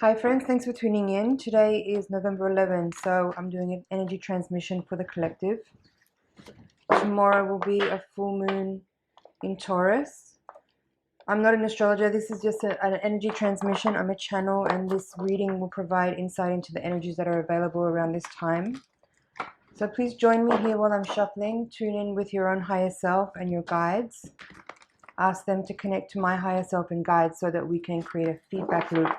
Hi friends, thanks for tuning in. Today is November 11th, so I'm doing an energy transmission for the collective. Tomorrow will be a full moon in Taurus. I'm not an astrologer, this is just an energy transmission. I'm a channel, and this reading will provide insight into the energies that are available around this time. So please join me here while I'm shuffling. Tune in with your own higher self and your guides. Ask them to connect to my higher self and guides so that we can create a feedback loop.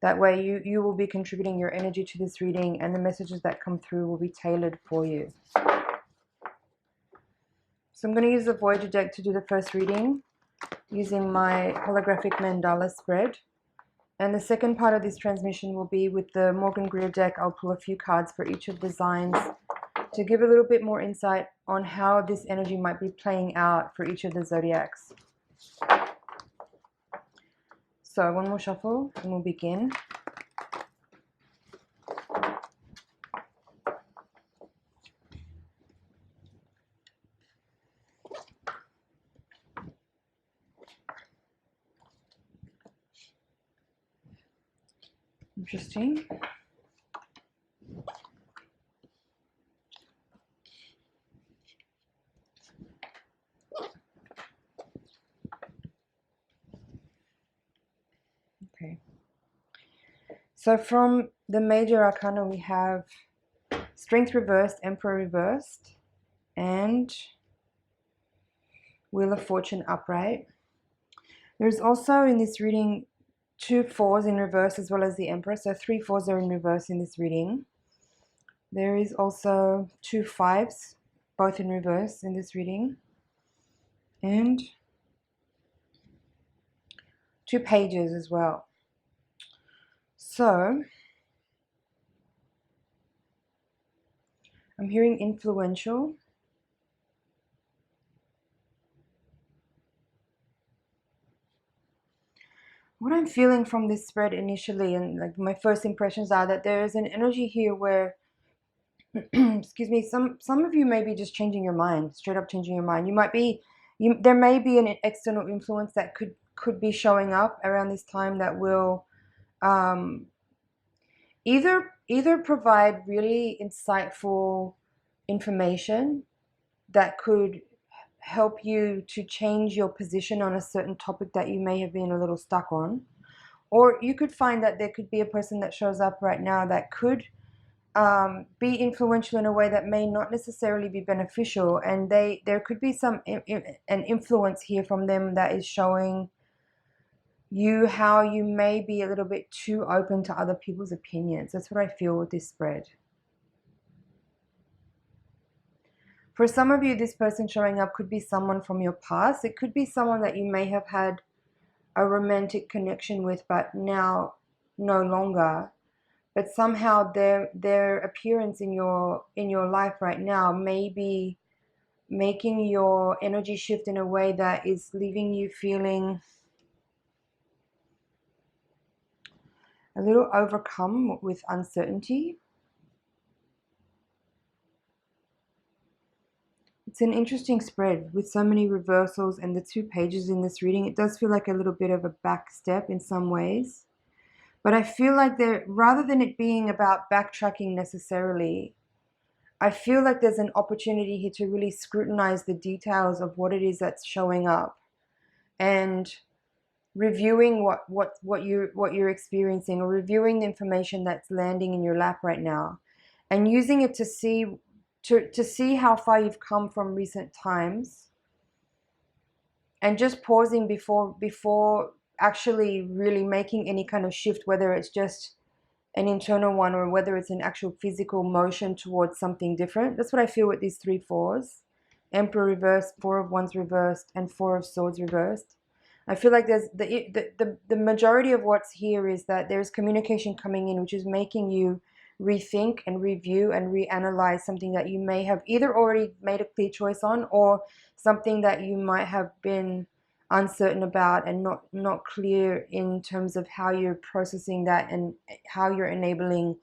That way you will be contributing your energy to this reading, and the messages that come through will be tailored for you. So I'm going to use the Voyager deck to do the first reading using my holographic mandala spread. And the second part of this transmission will be with the Morgan Greer deck. I'll pull a few cards for each of the signs to give a little bit more insight on how this energy might be playing out for each of the zodiacs. So one more shuffle and we'll begin. Interesting. Okay. So from the major arcana we have Strength reversed, Emperor reversed, and Wheel of Fortune upright. There's also in this reading 2 4s in reverse as well as the Emperor, so 3 4s are in reverse in this reading. There is also 2 5s, both in reverse in this reading, and 2 pages as well. So I'm hearing influential. What I'm feeling from this spread initially, and like my first impressions are that there's an energy here where excuse me, some of you may be just changing your mind, straight up changing your mind. You might be, there may be an external influence that could be showing up around this time that will either provide really insightful information that could help you to change your position on a certain topic that you may have been a little stuck on, or you could find that there could be a person that shows up right now that could be influential in a way that may not necessarily be beneficial, and there could be an influence here from them that is showing you how you may be a little bit too open to other people's opinions. That's what I feel with this spread. For some of you, this person showing up could be someone from your past. It could be someone that you may have had a romantic connection with, but now no longer. But somehow their appearance in your life right now may be making your energy shift in a way that is leaving you feeling a little overcome with uncertainty. It's an interesting spread with so many reversals and the 2 pages in this reading. It does feel like a little bit of a back step in some ways. But I feel like rather than it being about backtracking necessarily, I feel like there's an opportunity here to really scrutinize the details of what it is that's showing up, and reviewing what you're experiencing, or reviewing the information that's landing in your lap right now, and using it to see how far you've come from recent times, and just pausing before actually really making any kind of shift, whether it's just an internal one or whether it's an actual physical motion towards something different. That's what I feel with these 3 4s. Emperor reversed, 4 of Wands reversed, and 4 of Swords reversed. I feel like there's the majority of what's here is that there's communication coming in, which is making you rethink and review and reanalyze something that you may have either already made a clear choice on, or something that you might have been uncertain about and not clear in terms of how you're processing that and how you're enabling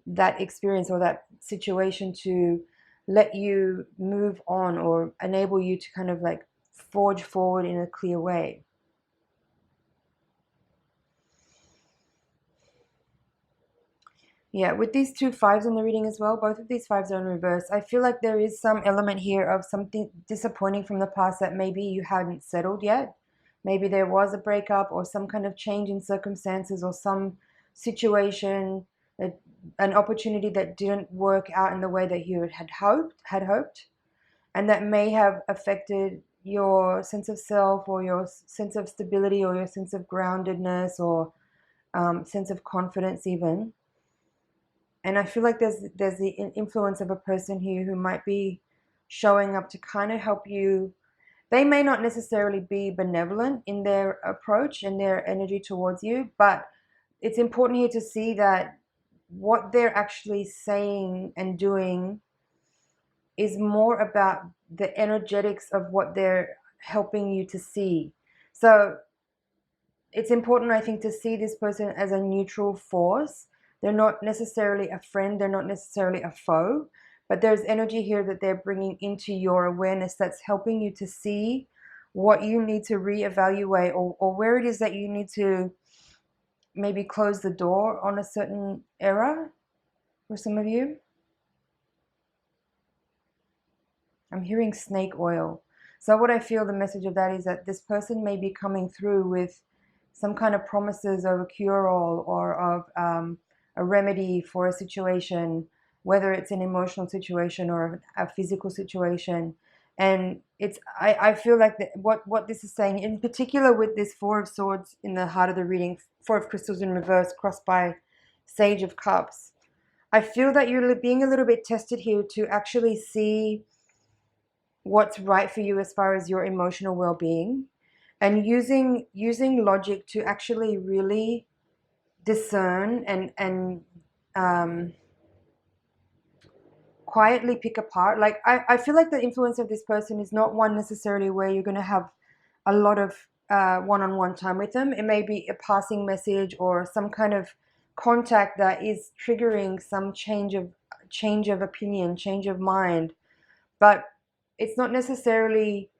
that experience or that situation to let you move on, or enable you to kind of like forge forward in a clear way. Yeah, with these two fives in the reading as well, both of these fives are in reverse. I feel like there is some element here of something disappointing from the past that maybe you hadn't settled yet. Maybe there was a breakup or some kind of change in circumstances or some situation, that, an opportunity that didn't work out in the way that you had hoped, and that may have affected your sense of self or your sense of stability or your sense of groundedness or sense of confidence even. And I feel like there's the influence of a person here who might be showing up to kind of help you. They may not necessarily be benevolent in their approach and their energy towards you, but it's important here to see that what they're actually saying and doing is more about the energetics of what they're helping you to see. So it's important, I think, to see this person as a neutral force. They're not necessarily a friend, they're not necessarily a foe, but there's energy here that they're bringing into your awareness that's helping you to see what you need to reevaluate, or where it is that you need to maybe close the door on a certain era for some of you. I'm hearing snake oil. So what I feel the message of that is that this person may be coming through with some kind of promises of a cure-all or of a remedy for a situation, whether it's an emotional situation or a physical situation. And I feel like what this is saying, in particular with this Four of Swords in the heart of the reading, Four of Crystals in reverse, crossed by Sage of Cups, I feel that you're being a little bit tested here to actually see what's right for you as far as your emotional well-being, and using logic to actually really discern and quietly pick apart. Like I feel like the influence of this person is not one necessarily where you're going to have a lot of one-on-one time with them. It may be a passing message or some kind of contact that is triggering some change of opinion, change of mind, but it's not necessarily.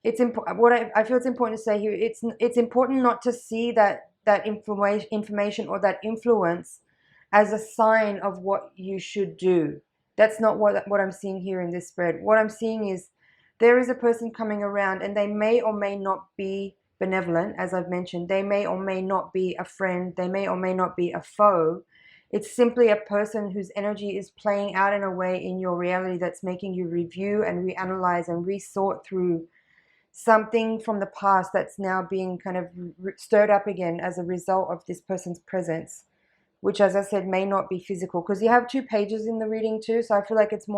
It's important. What I feel it's important to say here. It's important not to see that information or that influence as a sign of what you should do. That's not what I'm seeing here in this spread. What I'm seeing is there is a person coming around, and they may or may not be benevolent, as I've mentioned. They may or may not be a friend. They may or may not be a foe. It's simply a person whose energy is playing out in a way in your reality that's making you review and reanalyze and resort through something from the past that's now being kind of stirred up again as a result of this person's presence, which, as I said, may not be physical, because you have two pages in the reading too. So I feel like it's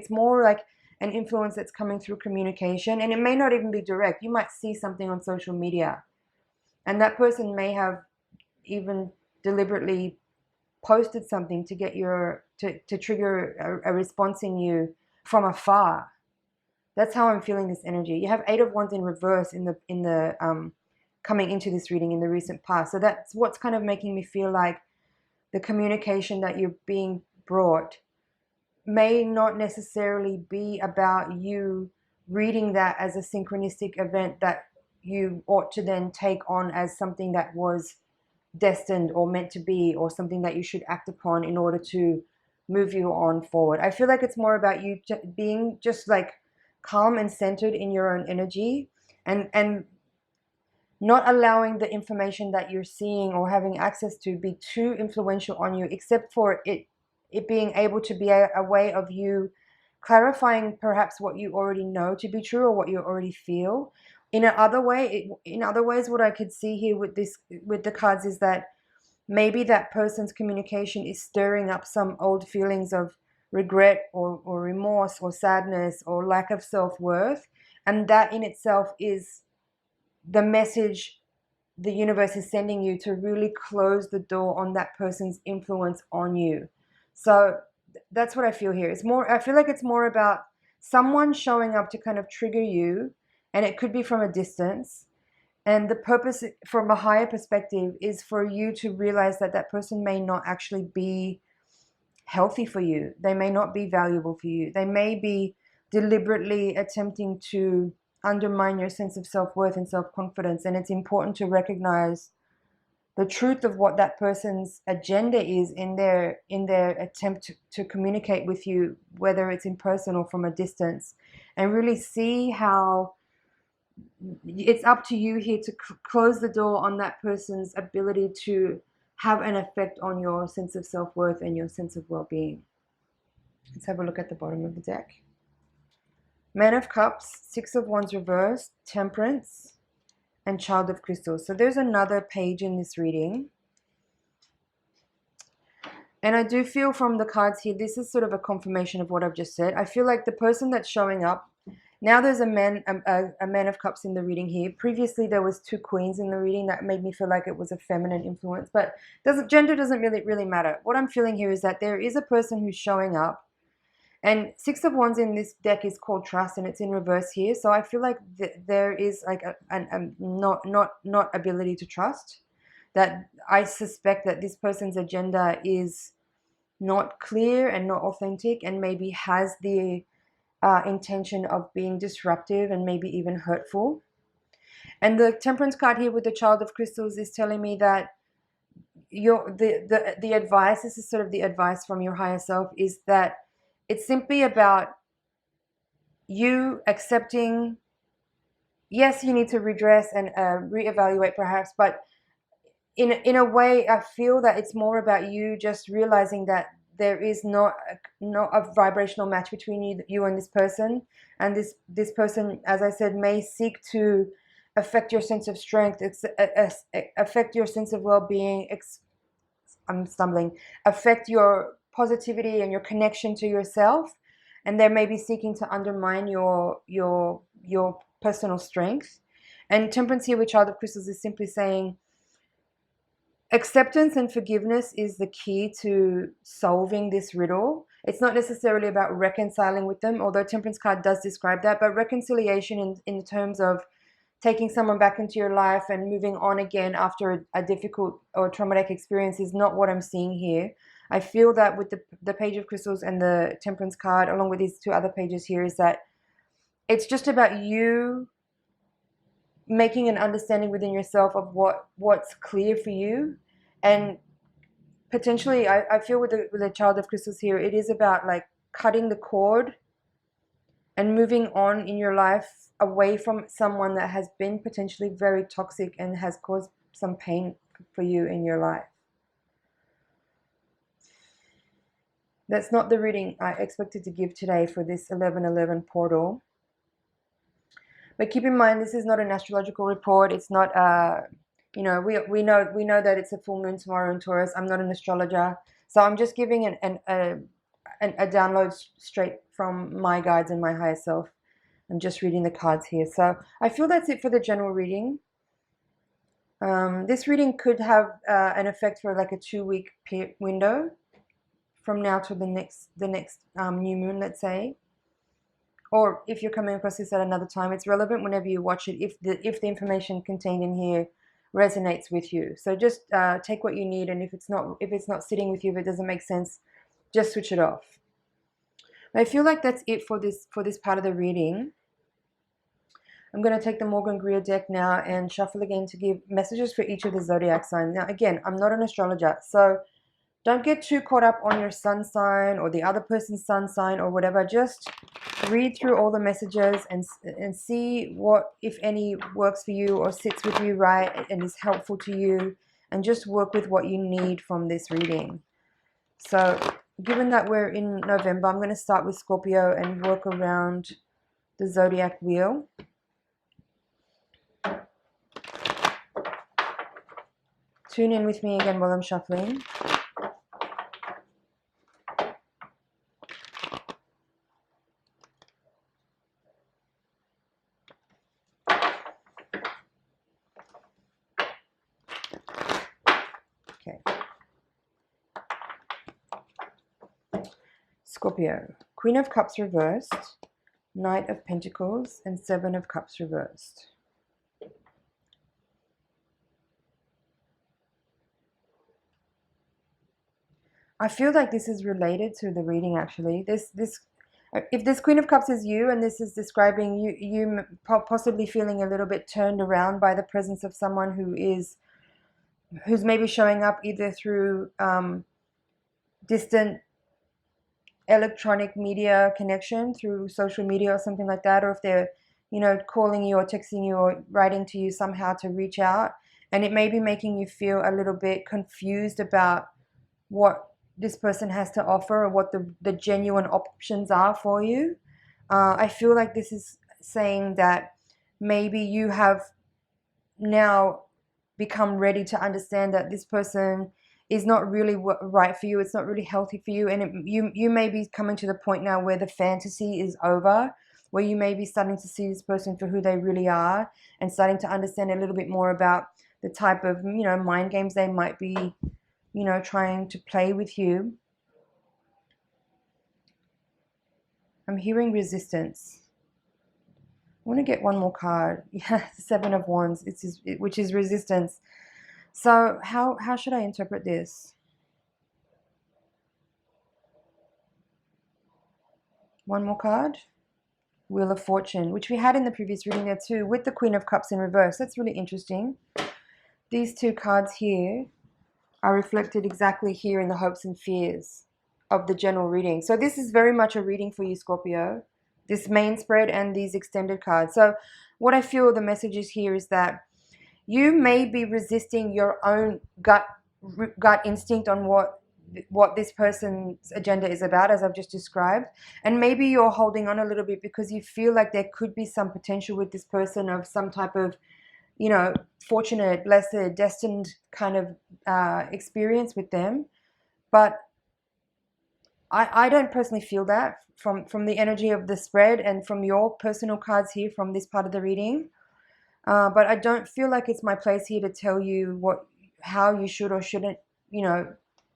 more like an influence that's coming through communication, and it may not even be direct. You might see something on social media, and that person may have even deliberately posted something to get to trigger a response in you from afar. That's how I'm feeling this energy. You have Eight of Wands in reverse in the coming into this reading in the recent past. So that's what's kind of making me feel like the communication that you're being brought may not necessarily be about you reading that as a synchronistic event that you ought to then take on as something that was destined or meant to be, or something that you should act upon in order to move you on forward. I feel like it's more about you being just like calm and centered in your own energy, and not allowing the information that you're seeing or having access to be too influential on you, except for it being able to be a way of you clarifying perhaps what you already know to be true or what you already feel. In other ways, what I could see here with the cards is that maybe that person's communication is stirring up some old feelings of regret or remorse or sadness or lack of self-worth, and that in itself is the message the universe is sending you to really close the door on that person's influence on you. So that's what I feel here. I feel like it's more about someone showing up to kind of trigger you, and it could be from a distance. And the purpose from a higher perspective is for you to realize that that person may not actually be healthy for you. They may not be valuable for you. They may be deliberately attempting to undermine your sense of self-worth and self-confidence. And it's important to recognize the truth of what that person's agenda is in their attempt to communicate with you, whether it's in person or from a distance, and really see how it's up to you here to close the door on that person's ability to have an effect on your sense of self-worth and your sense of well-being. Let's have a look at the bottom of the deck. Man of Cups, Six of Wands reversed, Temperance, and Child of Crystals. So there's another page in this reading. And I do feel from the cards here, this is sort of a confirmation of what I've just said. I feel like the person that's showing up, now there's a man of Cups in the reading here. Previously, there was two Queens in the reading. That made me feel like it was a feminine influence. But gender doesn't really matter. What I'm feeling here is that there is a person who's showing up. And Six of Wands in this deck is called Trust, and it's in reverse here. So I feel like there is like a not ability to trust. That I suspect that this person's agenda is not clear and not authentic, and maybe has the intention of being disruptive and maybe even hurtful. And the Temperance card here with the Child of Crystals is telling me that the advice, this is sort of the advice from your higher self, is that it's simply about you accepting, yes, you need to redress and reevaluate perhaps, but in a way, I feel that it's more about you just realizing that there is not a vibrational match between you and this person. And this person, as I said, may seek to affect your sense of strength, affect your sense of well-being, affect your positivity and your connection to yourself, and they may be seeking to undermine your personal strength. And Temperance here with Child of Crystals is simply saying acceptance and forgiveness is the key to solving this riddle. It's not necessarily about reconciling with them, although Temperance card does describe that, but reconciliation in terms of taking someone back into your life and moving on again after a difficult or traumatic experience is not what I'm seeing here. I feel that with the Page of Crystals and the Temperance card, along with these two other pages here, is that it's just about you making an understanding within yourself of what's clear for you. And potentially, I feel with the Child of Crystals here, it is about like cutting the cord and moving on in your life away from someone that has been potentially very toxic and has caused some pain for you in your life. That's not the reading I expected to give today for this 11/11 portal. But keep in mind, this is not an astrological report. It's not we know that it's a full moon tomorrow in Taurus. I'm not an astrologer, so I'm just giving a download straight from my guides and my higher self. I'm just reading the cards here. So I feel that's it for the general reading. This reading could have an effect for like a 2-week window from now to the next new moon, let's say. Or if you're coming across this at another time, it's relevant whenever you watch it if the information contained in here resonates with you. So just take what you need, and if it's not sitting with you, if it doesn't make sense, just switch it off. I feel like that's it for this part of the reading. I'm going to take the Morgan Greer deck now and shuffle again to give messages for each of the zodiac signs. Now, again, I'm not an astrologer, so don't get too caught up on your sun sign or the other person's sun sign or whatever. Just read through all the messages and see what, if any, works for you or sits with you right and is helpful to you, and just work with what you need from this reading. So given that we're in November, I'm going to start with Scorpio and work around the zodiac wheel. Tune in with me again while I'm shuffling. Okay. Scorpio, Queen of Cups reversed, Knight of Pentacles, and Seven of Cups reversed. I feel like this is related to the reading, actually. If this Queen of Cups is you, and this is describing you possibly feeling a little bit turned around by the presence of someone who is who's maybe showing up either through distant electronic media connection through social media or something like that, or if they're, you know, calling you or texting you or writing to you somehow to reach out, and it may be making you feel a little bit confused about what this person has to offer or what the genuine options are for you. I feel like this is saying that maybe you have now become ready to understand that this person is not really right for you. It's not really healthy for you, and you may be coming to the point now where the fantasy is over, where you may be starting to see this person for who they really are, and starting to understand a little bit more about the type of, you know, mind games they might be, you know, trying to play with you. I'm hearing resistance. I want to get one more card. Yeah, the Seven of Wands, which is resistance. So how should I interpret this? One more card. Wheel of Fortune, which we had in the previous reading there too, with the Queen of Cups in reverse. That's really interesting. These two cards here are reflected exactly here in the hopes and fears of the general reading. So this is very much a reading for you, Scorpio, this main spread and these extended cards. So what I feel the message is here is that you may be resisting your own gut instinct on what this person's agenda is about, as I've just described. And maybe you're holding on a little bit because you feel like there could be some potential with this person of some type of, you know, fortunate, blessed, destined kind of experience with them. But I don't personally feel that from the energy of the spread and from your personal cards here from this part of the reading. But I don't feel like it's my place here to tell you how you should or shouldn't, you know,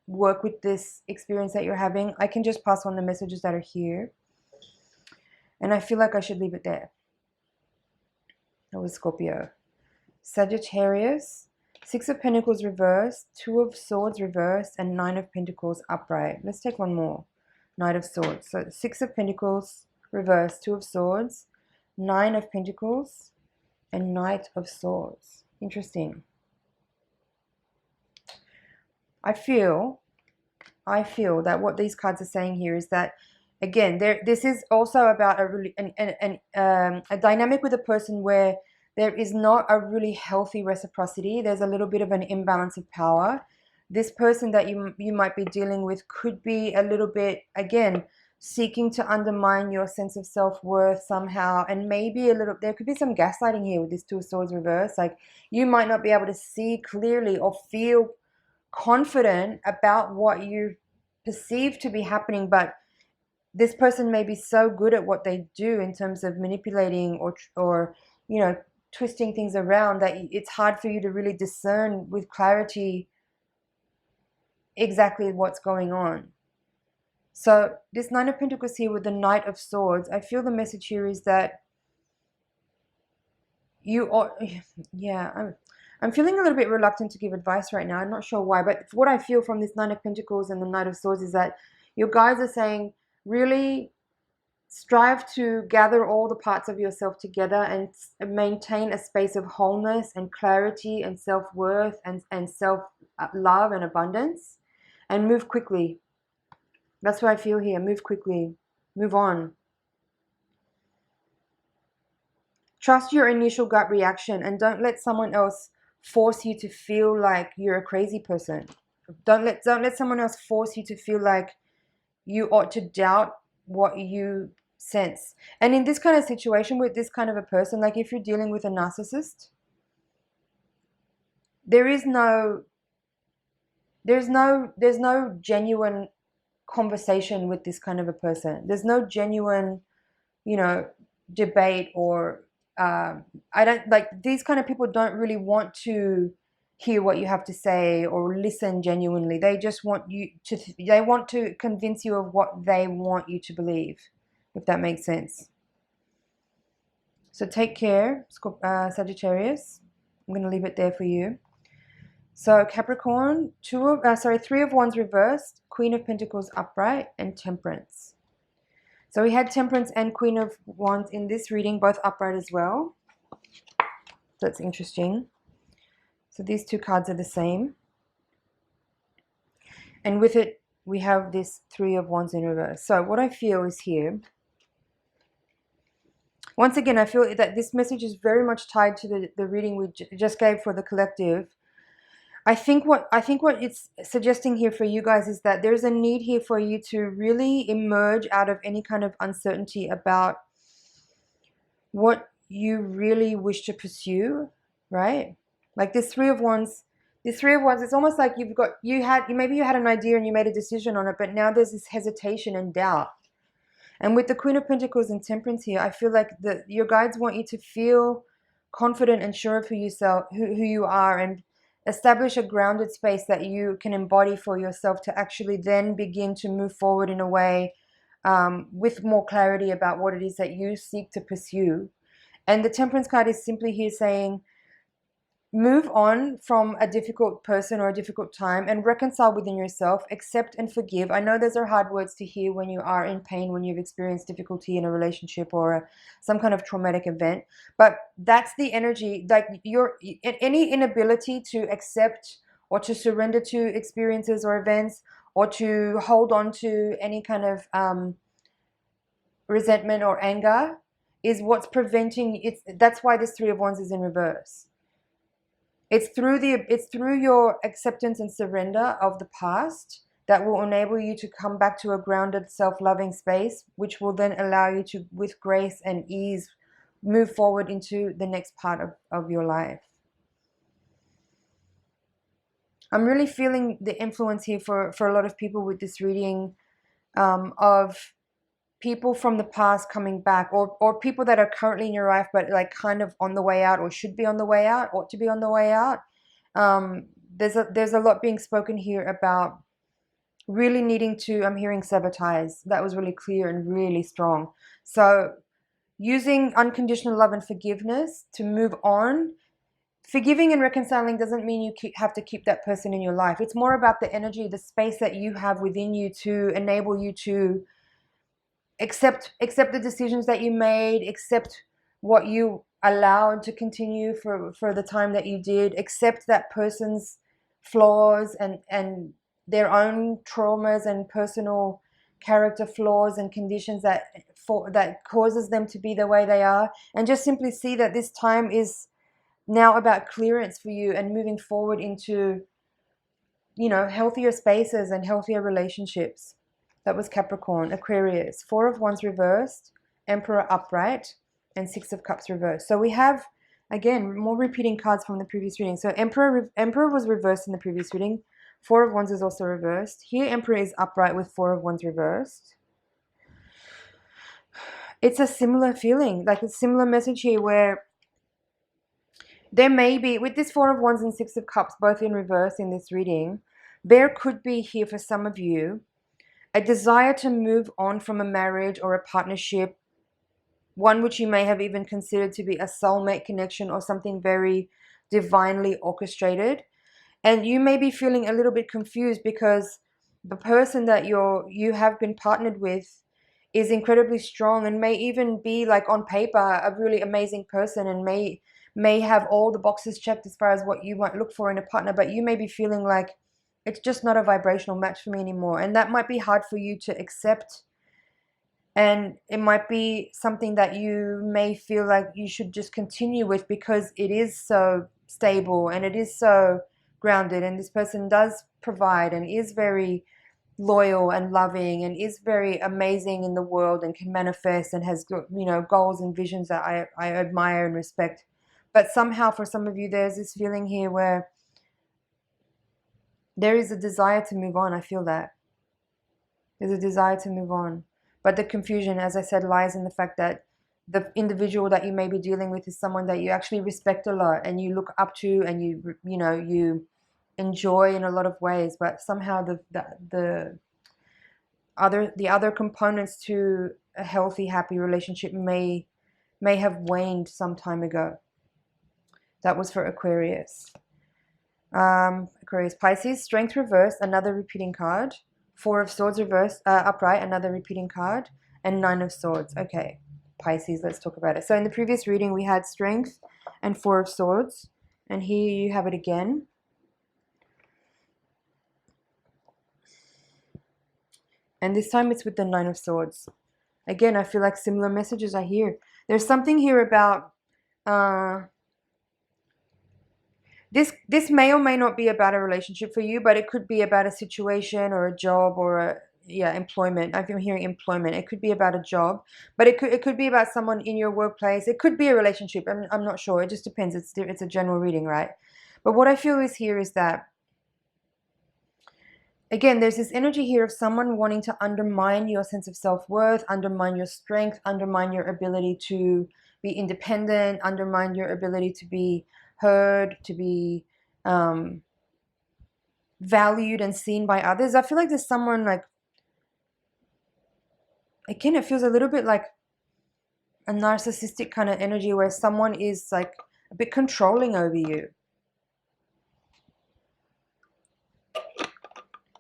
work with this experience that you're having. I can just pass on the messages that are here. And I feel like I should leave it there. That was Scorpio. Sagittarius, Six of Pentacles reversed, Two of Swords reversed, and Nine of Pentacles upright. Let's take one more. Knight of Swords. So Six of Pentacles reversed, Two of Swords, Nine of Pentacles, and Knight of Swords. Interesting. I feel that what these cards are saying here is that, again, this is also about a dynamic with a person where there is not a really healthy reciprocity. There's a little bit of an imbalance of power. This person that you might be dealing with could be a little bit, again, seeking to undermine your sense of self-worth somehow, and maybe there could be some gaslighting here with this Two of Swords reverse. Like, you might not be able to see clearly or feel confident about what you perceive to be happening, but this person may be so good at what they do in terms of manipulating or you know, twisting things around, that it's hard for you to really discern with clarity exactly what's going on. So this Nine of Pentacles here with the Knight of Swords, I feel the message here is that you are, yeah, I'm feeling a little bit reluctant to give advice right now. I'm not sure why, but what I feel from this Nine of Pentacles and the Knight of Swords is that your guides are saying, really strive to gather all the parts of yourself together and maintain a space of wholeness and clarity and self-worth and self-love and abundance, and move quickly. That's what I feel here. Move quickly. Move on. Trust your initial gut reaction and don't let someone else force you to feel like you're a crazy person. Don't let someone else force you to feel like you ought to doubt what you sense. And in this kind of situation with this kind of a person, like if you're dealing with a narcissist, there's no genuine conversation with this kind of a person. There's no genuine, you know, debate or I don't like these kind of people don't really want to hear what you have to say or listen genuinely. They just want they want to convince you of what they want you to believe, if that makes sense. So take care, Sagittarius. I'm going to leave it there for you. So Capricorn, Three of Wands reversed, Queen of Pentacles upright, and Temperance. So we had Temperance and Queen of Wands in this reading, both upright as well. That's interesting. So these two cards are the same. And with it, we have this Three of Wands in reverse. So what I feel is here, once again, I feel that this message is very much tied to the reading we just gave for the collective. I think what it's suggesting here for you guys is that there's a need here for you to really emerge out of any kind of uncertainty about what you really wish to pursue, right? Like this Three of Wands, it's almost like maybe you had an idea and you made a decision on it, but now there's this hesitation and doubt. And with the Queen of Pentacles and Temperance here, I feel like your guides want you to feel confident and sure of who you are, and establish a grounded space that you can embody for yourself to actually then begin to move forward in a way with more clarity about what it is that you seek to pursue. And the Temperance card is simply here saying, move on from a difficult person or a difficult time and reconcile within yourself, accept and forgive. I know those are hard words to hear when you are in pain, when you've experienced difficulty in a relationship or some kind of traumatic event. But that's the energy, like any inability to accept or to surrender to experiences or events, or to hold on to any kind of resentment or anger, is what's preventing it. That's why this Three of Wands is in reverse. It's through your acceptance and surrender of the past that will enable you to come back to a grounded, self-loving space, which will then allow you to, with grace and ease, move forward into the next part of your life. I'm really feeling the influence here for a lot of people with this reading of people from the past coming back, or people that are currently in your life but like kind of on the way out, or should be on the way out, ought to be on the way out. There's a lot being spoken here about really needing to, I'm hearing sabotage. That was really clear and really strong. So using unconditional love and forgiveness to move on. Forgiving and reconciling doesn't mean you have to keep that person in your life. It's more about the energy, the space that you have within you to enable you to accept the decisions that you made, accept what you allowed to continue for the time that you did, accept that person's flaws and their own traumas and personal character flaws and conditions that causes them to be the way they are, and just simply see that this time is now about clearance for you and moving forward into, healthier spaces and healthier relationships. That was Capricorn. Aquarius, Four of Wands reversed, Emperor upright, and Six of Cups reversed. So we have, again, more repeating cards from the previous reading. So Emperor was reversed in the previous reading. Four of Wands is also reversed. Here, Emperor is upright with Four of Wands reversed. It's a similar feeling, like a similar message here where there may be, with this Four of Wands and Six of Cups both in reverse in this reading, there could be here for some of you a desire to move on from a marriage or a partnership, one which you may have even considered to be a soulmate connection or something very divinely orchestrated. And you may be feeling a little bit confused because the person that you have been partnered with is incredibly strong and may even be, like, on paper a really amazing person, and may have all the boxes checked as far as what you might look for in a partner, but you may be feeling like it's just not a vibrational match for me anymore. And that might be hard for you to accept. And it might be something that you may feel like you should just continue with because it is so stable and it is so grounded. And this person does provide and is very loyal and loving and is very amazing in the world and can manifest and has, goals and visions that I admire and respect. But somehow for some of you, there's this feeling here where there is a desire to move on. I feel that. There's a desire to move on. But the confusion, as I said, lies in the fact that the individual that you may be dealing with is someone that you actually respect a lot and you look up to and you enjoy in a lot of ways. But somehow the other components to a healthy, happy relationship may have waned some time ago. That was for Aquarius. Aquarius, Pisces, Strength reversed, another repeating card. Four of Swords reversed, upright, another repeating card, and Nine of Swords. Okay, Pisces, let's talk about it. So in the previous reading, we had Strength and Four of Swords. And here you have it again. And this time it's with the Nine of Swords. Again, I feel like similar messages I hear. There's something here about this may or may not be about a relationship for you, but it could be about a situation or a job or employment. I've been hearing employment. It could be about a job, but it could be about someone in your workplace. It could be a relationship. I'm not sure. It just depends. It's a general reading, right? But what I feel is here is that, again, there's this energy here of someone wanting to undermine your sense of self-worth, undermine your strength, undermine your ability to be independent, undermine your ability to be heard, to be valued and seen by others. I feel like there's someone like, again, it feels a little bit like a narcissistic kind of energy where someone is like a bit controlling over you.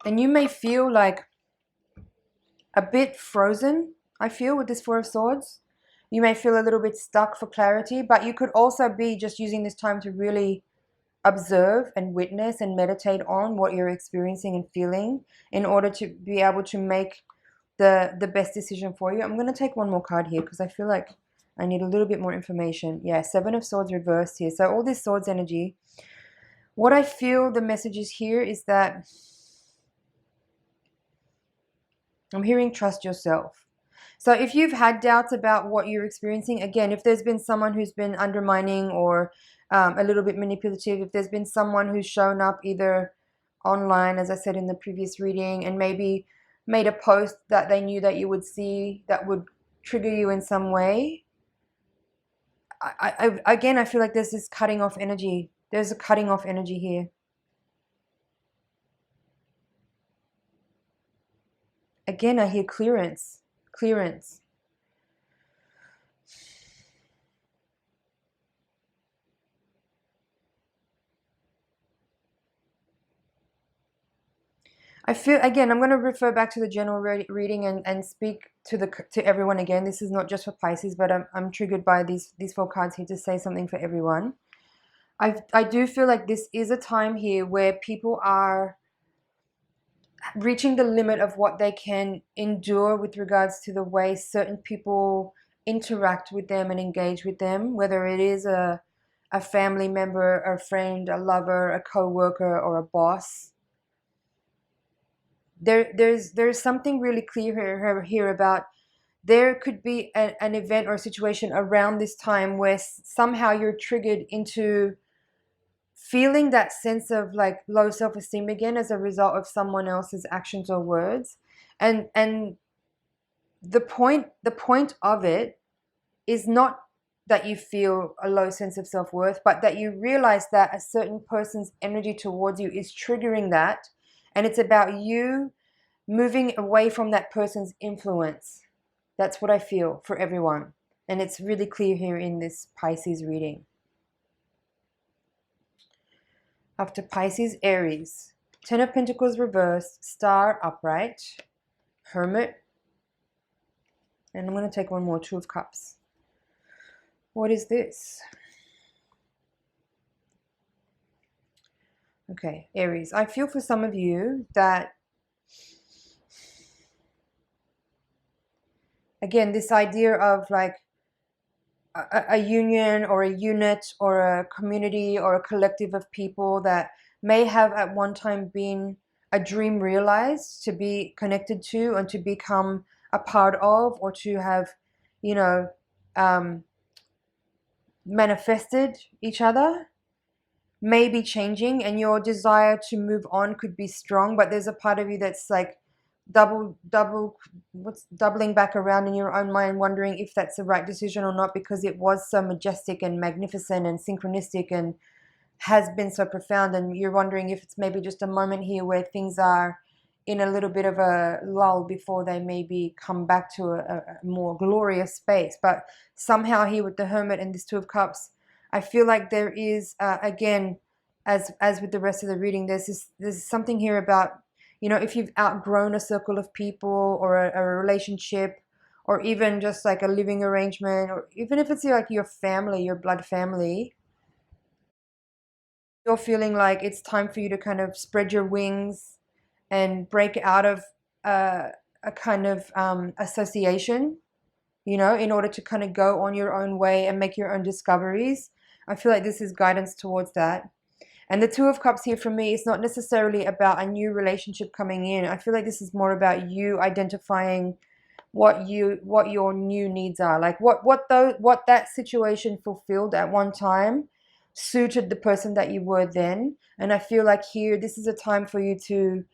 And you may feel like a bit frozen, I feel, with this Four of Swords. You may feel a little bit stuck for clarity, but you could also be just using this time to really observe and witness and meditate on what you're experiencing and feeling in order to be able to make the best decision for you. I'm going to take one more card here because I feel like I need a little bit more information. Yeah, Seven of Swords reversed here. So all this Swords energy, what I feel the message is here is that I'm hearing trust yourself. So if you've had doubts about what you're experiencing, again, if there's been someone who's been undermining or a little bit manipulative, if there's been someone who's shown up either online, as I said in the previous reading, and maybe made a post that they knew that you would see that would trigger you in some way, again, I feel like there's this cutting off energy. There's a cutting off energy here. Again, I hear clearance. Clearance. I feel, again, I'm going to refer back to the general reading and speak to everyone again. This is not just for Pisces, but I'm triggered by these four cards here to say something for everyone. I do feel like this is a time here where people are reaching the limit of what they can endure with regards to the way certain people interact with them and engage with them, whether it is a family member, a friend, a lover, a co-worker, or a boss. There's something really clear here about there could be an event or a situation around this time where somehow you're triggered into feeling that sense of like low self-esteem again as a result of someone else's actions or words. And the point of it is not that you feel a low sense of self-worth, but that you realize that a certain person's energy towards you is triggering that, and it's about you moving away from that person's influence. That's what I feel for everyone. And it's really clear here in this Pisces reading. After Pisces, Aries. Ten of Pentacles reversed, Star upright, Hermit. And I'm going to take one more, Two of Cups. What is this? Okay, Aries. I feel for some of you that, again, this idea of like a union or a unit or a community or a collective of people that may have at one time been a dream realized to be connected to and to become a part of, or to have, you know, manifested each other, may be changing, and your desire to move on could be strong, but there's a part of you that's like doubling back around in your own mind, wondering if that's the right decision or not, because it was so majestic and magnificent and synchronistic and has been so profound, and you're wondering if it's maybe just a moment here where things are in a little bit of a lull before they maybe come back to a more glorious space. But somehow here with the Hermit and this Two of Cups, I feel like there is, again, as with the rest of the reading, there's something here about, you know, if you've outgrown a circle of people or a relationship, or even just like a living arrangement, or even if it's like your family, your blood family, You're feeling like it's time for you to kind of spread your wings and break out of uh, a kind of association, you know, in order to kind of go on your own way and make your own discoveries. I feel like this is guidance towards that. And the Two of Cups here for me is not necessarily about a new relationship coming in. I feel like this is more about you identifying what your new needs are. Like what that situation fulfilled at one time suited the person that you were then. And I feel like here this is a time for you to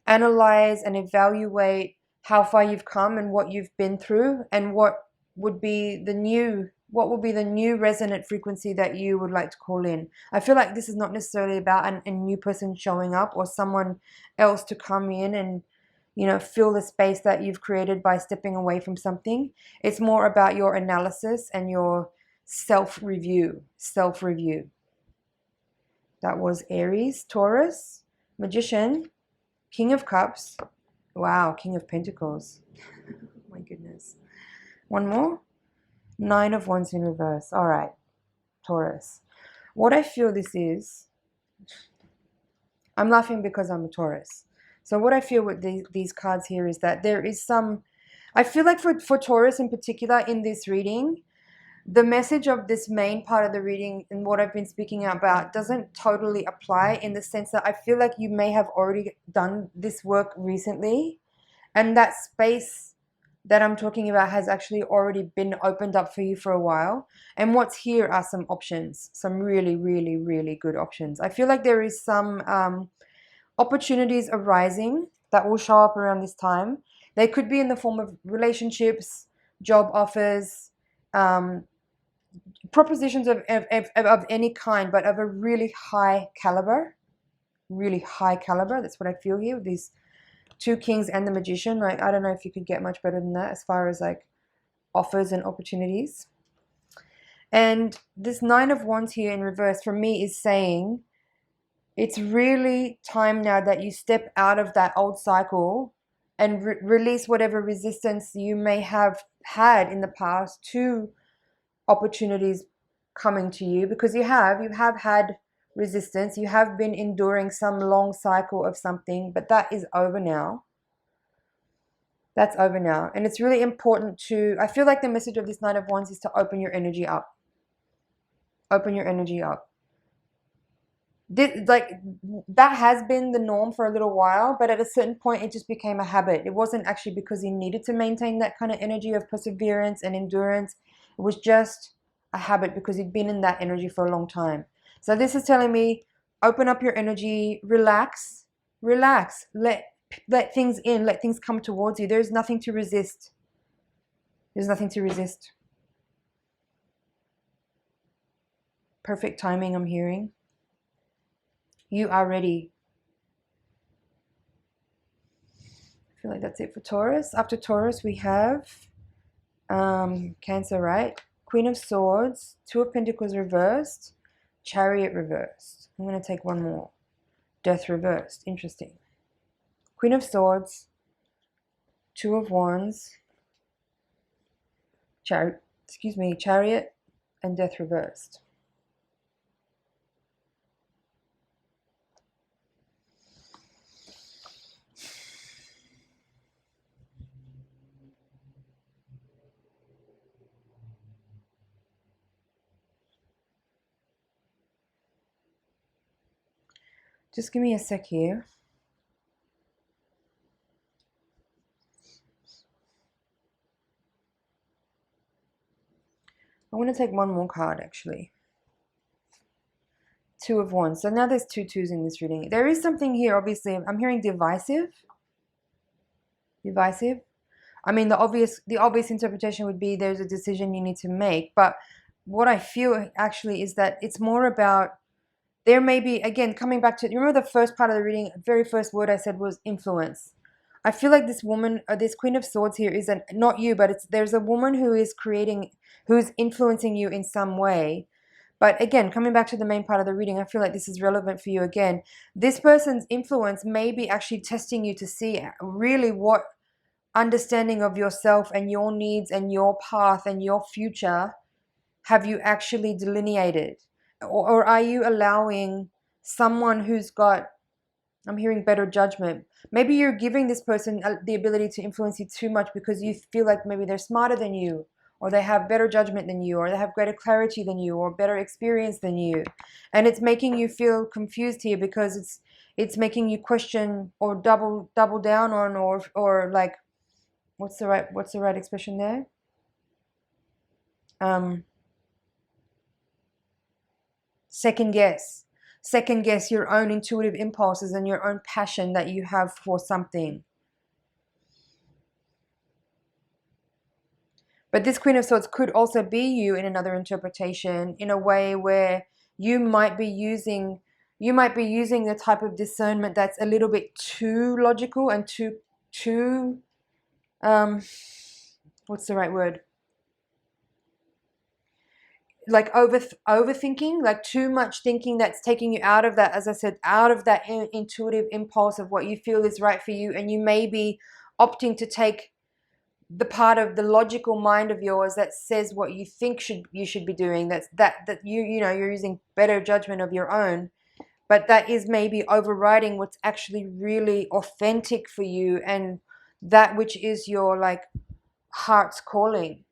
analyze and evaluate how far you've come and what you've been through, and would be the new what will be the new resonant frequency that you would like to call in. I feel like this is not necessarily about a new person showing up or someone else to come in and, you know, fill the space that you've created by stepping away from something. It's more about your analysis and your self-review. Self-review. That was Aries, Taurus, Magician, King of Cups. Wow, King of Pentacles. My goodness. One more. Nine of Wands in reverse. All right, Taurus. What I feel this is, I'm laughing because I'm a Taurus. So what I feel with these cards here is that there is some, I feel like for Taurus in particular in this reading, the message of this main part of the reading and what I've been speaking about doesn't totally apply, in the sense that I feel like you may have already done this work recently, and that space that I'm talking about has actually already been opened up for you for a while. And what's here are some options, some really, really, really good options. I feel like there is some opportunities arising that will show up around this time. They could be in the form of relationships, job offers, propositions of any kind, but of a really high caliber. Really high caliber. That's what I feel here with these two kings and the Magician. Like, I don't know if you could get much better than that as far as like offers and opportunities. And this Nine of Wands here in reverse for me is saying it's really time now that you step out of that old cycle and release whatever resistance you may have had in the past to opportunities coming to you, because you have had resistance. You have been enduring some long cycle of something, but that is over now. That's over now. And it's really important to, I feel like the message of this Nine of Wands is to open your energy up. Open your energy up. Like, that has been the norm for a little while, but at a certain point it just became a habit. It wasn't actually because you needed to maintain that kind of energy of perseverance and endurance. It was just a habit because you'd been in that energy for a long time. So this is telling me, open up your energy, relax, let things in, let things come towards you. There's nothing to resist. There's nothing to resist. Perfect timing, I'm hearing. You are ready. I feel like that's it for Taurus. After Taurus, we have Cancer, right? Queen of Swords, Two of Pentacles reversed, Chariot reversed. I'm going to take one more. Death reversed. Interesting. Queen of Swords, Two of Wands, Chariot, and Death reversed. Just give me a sec here. I want to take one more card, actually. Two of Wands. So now there's two twos in this reading. There is something here, obviously. I'm hearing divisive. Divisive. I mean, the obvious interpretation would be there's a decision you need to make. But what I feel actually is that it's more about, there may be, again, coming back to, you remember the first part of the reading, very first word I said was influence. I feel like this woman, this Queen of Swords here is not you, but there's a woman who is who's influencing you in some way. But again, coming back to the main part of the reading, I feel like this is relevant for you again. This person's influence may be actually testing you to see really what understanding of yourself and your needs and your path and your future have you actually delineated. Or are you allowing someone who's got, I'm hearing better judgment. Maybe you're giving this person the ability to influence you too much because you feel like maybe they're smarter than you, or they have better judgment than you, or they have greater clarity than you, or better experience than you. And it's making you feel confused here because it's making you question or double down on, or like, what's the right expression there? Second guess your own intuitive impulses and your own passion that you have for something. But this Queen of Swords could also be you in another interpretation, in a way where you might be using the type of discernment that's a little bit too logical and too what's the right word? Like overthinking, like too much thinking that's taking you out of that, as I said, out of that intuitive impulse of what you feel is right for you, and you may be opting to take the part of the logical mind of yours that says what you think you should be doing. That you know, you're using better judgment of your own, but that is maybe overriding what's actually really authentic for you and that which is your like heart's calling.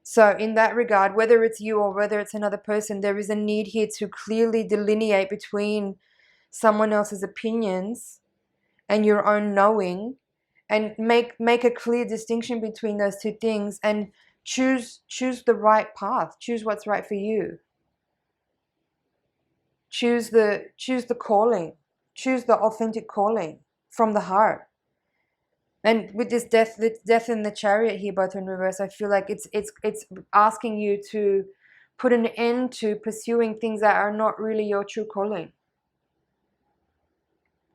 So in that regard, whether it's you or whether it's another person, there is a need here to clearly delineate between someone else's opinions and your own knowing, and make a clear distinction between those two things, and choose the right path, choose what's right for you. Choose the calling, choose the authentic calling from the heart. And with this death and the Chariot here, both in reverse, I feel like it's asking you to put an end to pursuing things that are not really your true calling.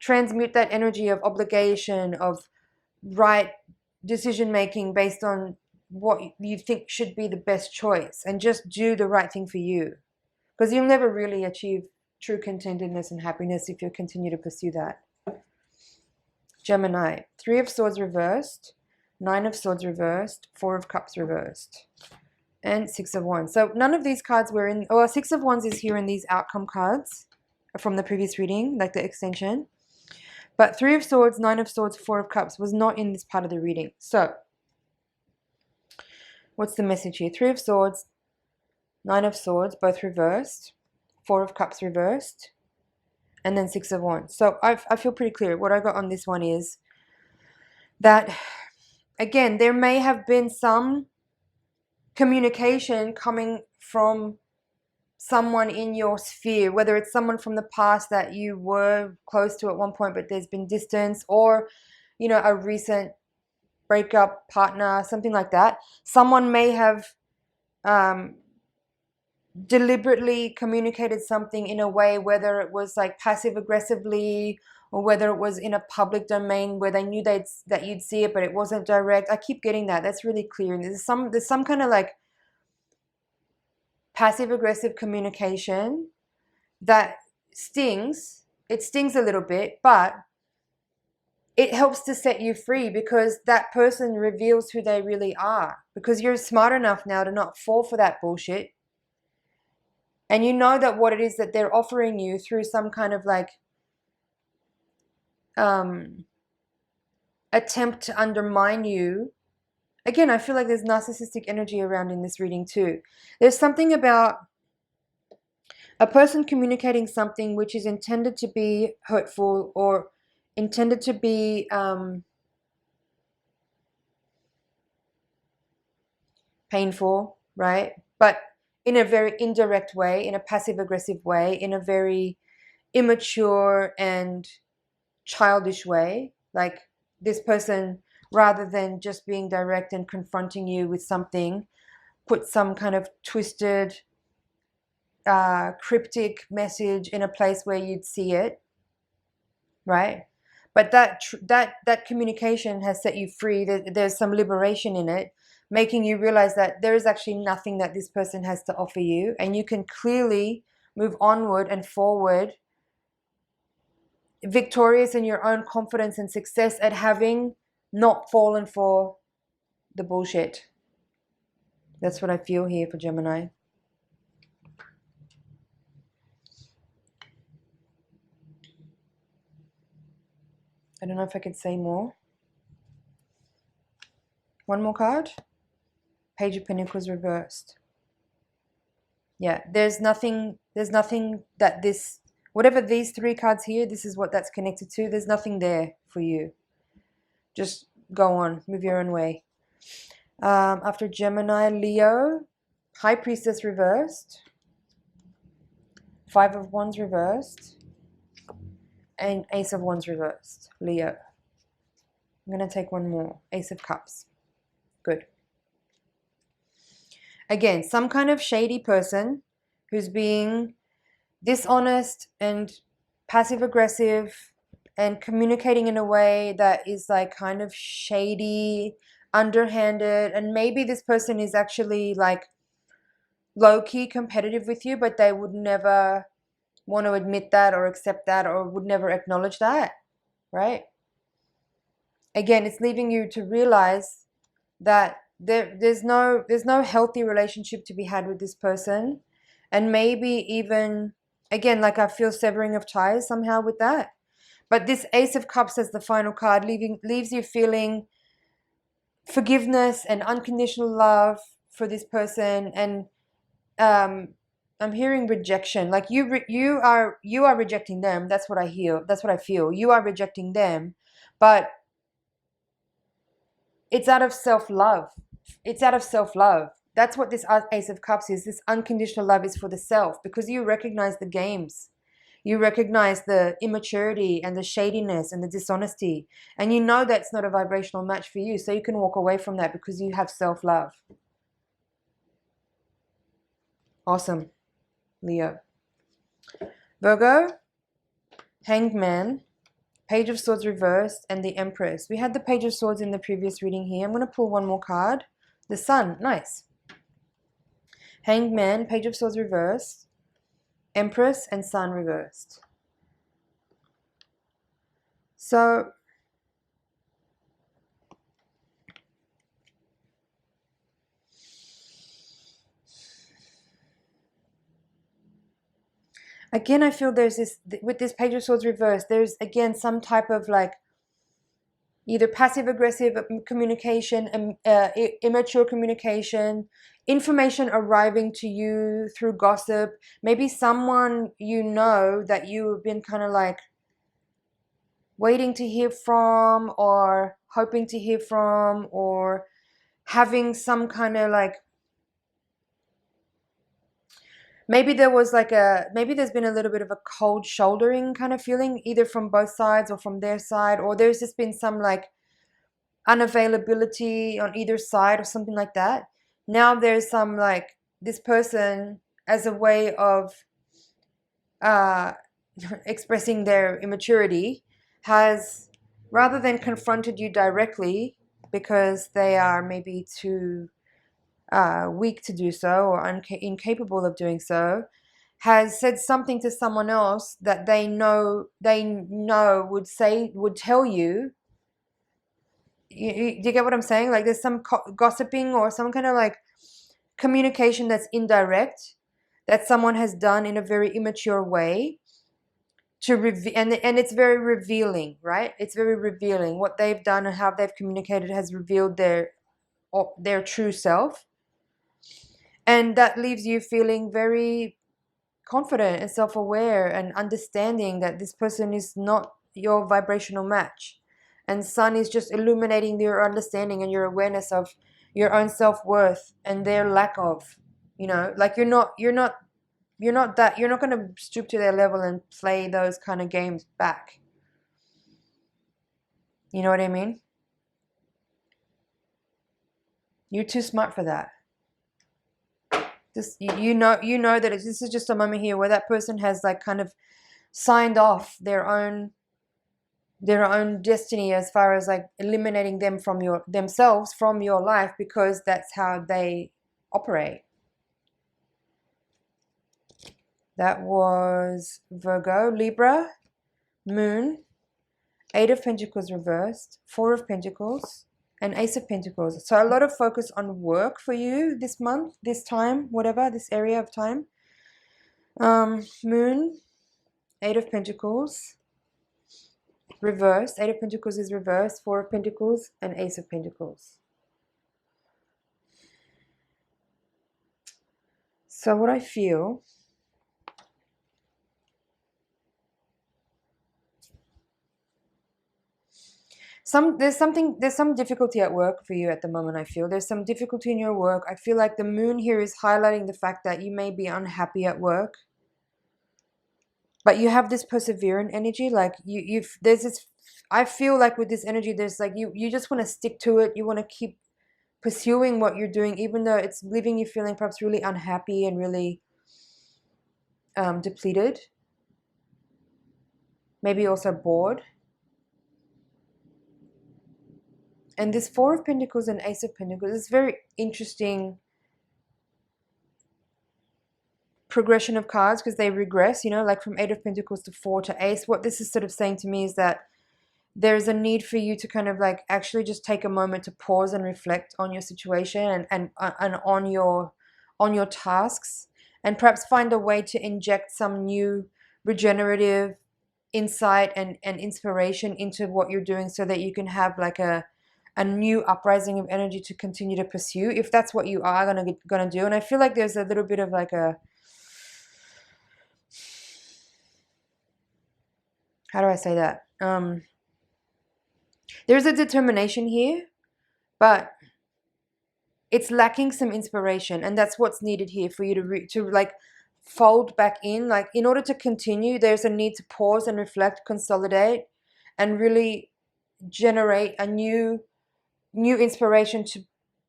Transmute that energy of obligation, of right decision making based on what you think should be the best choice, and just do the right thing for you, because you'll never really achieve true contentedness and happiness if you continue to pursue that. Gemini, 3 of Swords reversed, 9 of Swords reversed, 4 of Cups reversed, and 6 of Wands. So none of these cards were in, or 6 of Wands is here in these outcome cards from the previous reading, like the extension. But 3 of Swords, 9 of Swords, 4 of Cups was not in this part of the reading. So what's the message here? 3 of Swords, 9 of Swords, both reversed, 4 of Cups reversed, and then 6 of Wands. So I feel pretty clear. What I got on this one is that, again, there may have been some communication coming from someone in your sphere, whether it's someone from the past that you were close to at one point but there's been distance, or, you know, a recent breakup partner, something like that. Someone may have deliberately communicated something in a way, whether it was like passive aggressively or whether it was in a public domain where they knew that you'd see it but it wasn't direct. I keep getting that. That's really clear. And there's some kind of like passive aggressive communication that stings. It stings a little bit, but it helps to set you free, because that person reveals who they really are, because you're smart enough now to not fall for that bullshit. And you know that what it is that they're offering you through some kind of like attempt to undermine you. Again, I feel like there's narcissistic energy around in this reading too. There's something about a person communicating something which is intended to be hurtful or intended to be painful, right? But in a very indirect way, in a passive-aggressive way, in a very immature and childish way. Like, this person, rather than just being direct and confronting you with something, put some kind of twisted, cryptic message in a place where you'd see it, right? But that communication has set you free. There's some liberation in it, making you realize that there is actually nothing that this person has to offer you, and you can clearly move onward and forward, victorious in your own confidence and success at having not fallen for the bullshit. That's what I feel here for Gemini. I don't know if I could say more. One more card. Page of Pentacles reversed. Yeah, there's nothing that this, whatever these three cards here, this is what that's connected to. There's nothing there for you. Just go on, move your own way. After Gemini, Leo, High Priestess reversed, Five of Wands reversed, and Ace of Wands reversed, Leo. I'm going to take one more, Ace of Cups. Good. Again, some kind of shady person who's being dishonest and passive aggressive and communicating in a way that is like kind of shady, underhanded, and maybe this person is actually like low-key competitive with you, but they would never want to admit that or accept that or would never acknowledge that, right? Again, it's leaving you to realize that there's no healthy relationship to be had with this person, and maybe even, again, like I feel severing of ties somehow with that. But this Ace of Cups as the final card leaves you feeling forgiveness and unconditional love for this person, and I'm hearing rejection. Like you are rejecting them. That's what I hear. That's what I feel. You are rejecting them, but it's out of self-love. It's out of self-love. That's what this Ace of Cups is. This unconditional love is for the self, because you recognize the games. You recognize the immaturity and the shadiness and the dishonesty. And you know that's not a vibrational match for you. So you can walk away from that because you have self-love. Awesome, Leo. Virgo, Hanged Man, Page of Swords reversed, and the Empress. We had the Page of Swords in the previous reading here. I'm going to pull one more card. The Sun. Nice. Hanged Man, Page of Swords reversed, Empress, and Sun reversed. So again, I feel there's this, with this Page of Swords reversed, there's again some type of like either passive-aggressive communication, immature communication, information arriving to you through gossip, maybe someone you know that you've been kind of like waiting to hear from or hoping to hear from, or having some kind of like, maybe there's been a little bit of a cold shouldering kind of feeling, either from both sides or from their side, or there's just been some like unavailability on either side or something like that. Now there's some like, this person, as a way of expressing their immaturity, has, rather than confronted you directly because they are maybe too weak to do so or incapable of doing so, has said something to someone else that they know would tell you. Do you get what I'm saying? Like there's some gossiping or some kind of like communication that's indirect, that someone has done in a very immature way to and it's very revealing, right? It's very revealing. What they've done and how they've communicated has revealed their true self. And that leaves you feeling very confident and self-aware and understanding that this person is not your vibrational match. And Sun is just illuminating your understanding and your awareness of your own self-worth and their lack of, like you're not going to stoop to their level and play those kind of games back. You know what I mean? You're too smart for that. Just you know that this is just a moment here where that person has like kind of signed off their own destiny, as far as like eliminating themselves from your life, because that's how they operate. That was Virgo. Libra, Moon, Eight of Pentacles reversed, Four of Pentacles, and Ace of Pentacles. So a lot of focus on work for you this month, this time, whatever, this area of time. Moon, Eight of Pentacles, Reverse. Eight of Pentacles is reversed. Four of Pentacles and Ace of Pentacles. So what I feel, there's some difficulty at work for you at the moment. I feel there's some difficulty in your work. I feel like the moon here is highlighting the fact that you may be unhappy at work, but you have this perseverant energy. Like there's this, I feel like with this energy, there's like you just want to stick to it. You want to keep pursuing what you're doing, even though it's leaving you feeling perhaps really unhappy and really depleted, maybe also bored. And this Four of Pentacles and Ace of Pentacles is very interesting progression of cards, because they regress, you know, like from Eight of Pentacles to Four to Ace. What this is sort of saying to me is that there's a need for you to kind of like actually just take a moment to pause and reflect on your situation and on your tasks, and perhaps find a way to inject some new regenerative insight and inspiration into what you're doing, so that you can have like a new uprising of energy to continue to pursue, if that's what you are gonna do. And I feel like there's a little bit of like a, how do I say that? There's a determination here, but it's lacking some inspiration, and that's what's needed here for you to like fold back in. Like, in order to continue, there's a need to pause and reflect, consolidate, and really generate a new inspiration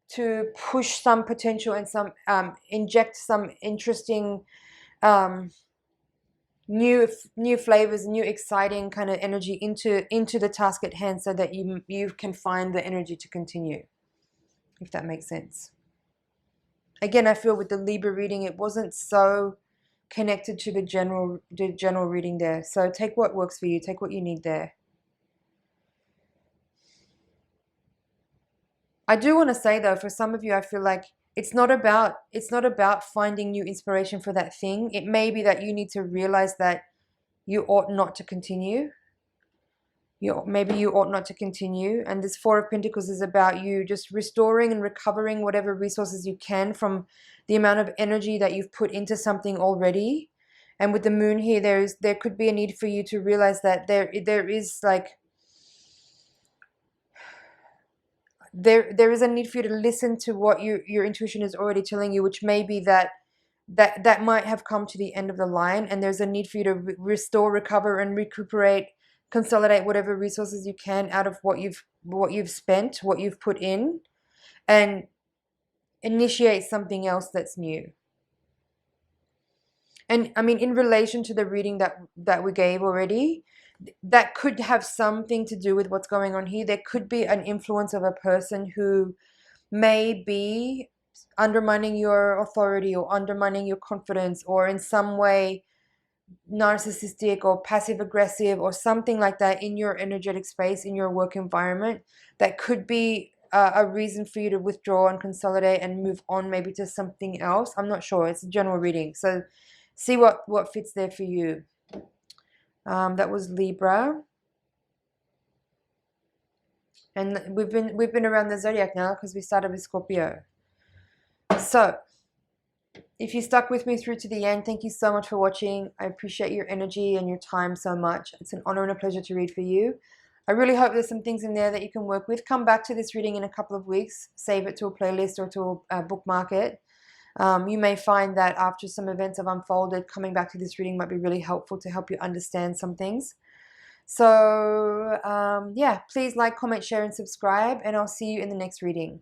to push some potential and some inject some interesting new flavors, new exciting kind of energy into the task at hand, so that you can find the energy to continue, if that makes sense. Again, I feel with the Libra reading, it wasn't so connected to the general reading there. So take what works for you, take what you need there. I do want to say though, for some of you, I feel like it's not about finding new inspiration for that thing. It may be that you need to realize that you ought not to continue. Maybe you ought not to continue. And this Four of Pentacles is about you just restoring and recovering whatever resources you can from the amount of energy that you've put into something already. And with the moon here, there could be a need for you to realize that there is like, there is a need for you to listen to what your intuition is already telling you, which may be that might have come to the end of the line, and there's a need for you to restore, recover, and recuperate, consolidate whatever resources you can out of what you've spent, what you've put in, and initiate something else that's new. And I mean, in relation to the reading that we gave already, that could have something to do with what's going on here. There could be an influence of a person who may be undermining your authority or undermining your confidence, or in some way narcissistic or passive aggressive or something like that in your energetic space, in your work environment. That could be a reason for you to withdraw and consolidate and move on, maybe to something else. I'm not sure. It's a general reading, so see what fits there for you. That was Libra, and we've been around the zodiac now because we started with Scorpio. So if you stuck with me through to the end, thank you so much for watching. I appreciate your energy and your time so much. It's an honor and a pleasure to read for you. I really hope there's some things in there that you can work with. Come back to this reading in a couple of weeks. Save it to a playlist or to a bookmark it. You may find that after some events have unfolded, coming back to this reading might be really helpful to help you understand some things. So yeah, please like, comment, share, and subscribe, and I'll see you in the next reading.